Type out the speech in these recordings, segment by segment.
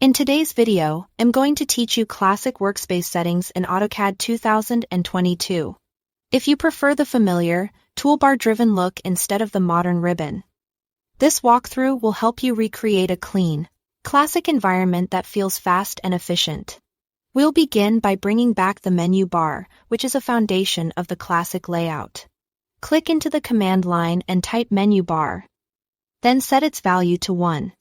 In today's video, I'm going to teach you Classic Workspace settings in AutoCAD 2022. If you prefer the familiar, toolbar-driven look instead of the modern ribbon, this walkthrough will help you recreate a clean, classic environment that feels fast and efficient. We'll begin by bringing back the menu bar, which is a foundation of the classic layout. Click into the command line and type menu bar. Then set its value to 1.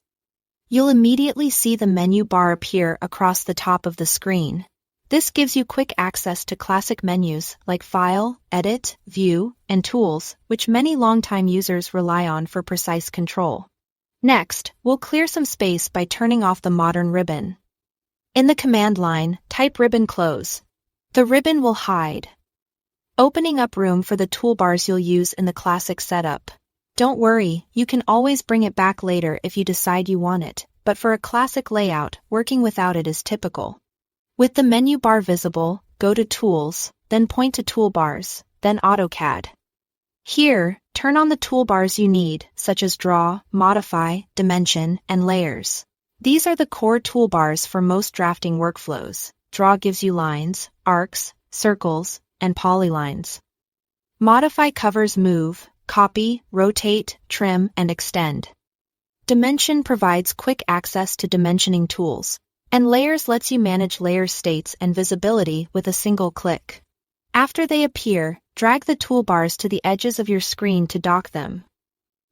You'll immediately see the menu bar appear across the top of the screen. This gives you quick access to classic menus like File, Edit, View, and Tools, which many longtime users rely on for precise control. Next, we'll clear some space by turning off the modern ribbon. In the command line, type ribbon close. The ribbon will hide, opening up room for the toolbars you'll use in the classic setup. Don't worry, you can always bring it back later if you decide you want it, but for a classic layout, working without it is typical. With the menu bar visible, go to Tools, then point to Toolbars, then AutoCAD. Here, turn on the toolbars you need, such as Draw, Modify, Dimension, and Layers. These are the core toolbars for most drafting workflows. Draw gives you lines, arcs, circles, and polylines. Modify covers move, copy, rotate, trim, and extend. Dimension provides quick access to dimensioning tools, and Layers lets you manage layer states and visibility with a single click. After they appear, drag the toolbars to the edges of your screen to dock them,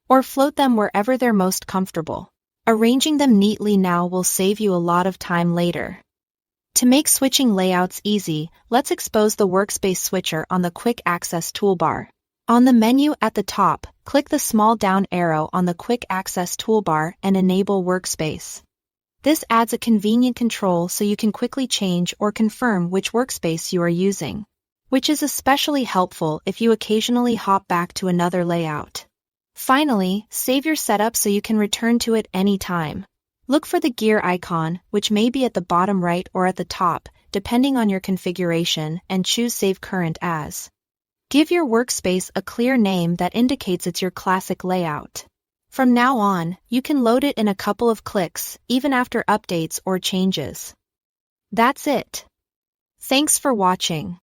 or float them wherever they're most comfortable. Arranging them neatly now will save you a lot of time later. To make switching layouts easy, let's expose the workspace switcher on the Quick Access toolbar. On the menu at the top, click the small down arrow on the Quick Access toolbar and enable Workspace. This adds a convenient control so you can quickly change or confirm which workspace you are using, which is especially helpful if you occasionally hop back to another layout. Finally, save your setup so you can return to it anytime. Look for the gear icon, which may be at the bottom right or at the top, depending on your configuration, and choose Save Current As. Give your workspace a clear name that indicates it's your classic layout. From now on, you can load it in a couple of clicks, even after updates or changes. That's it. Thanks for watching.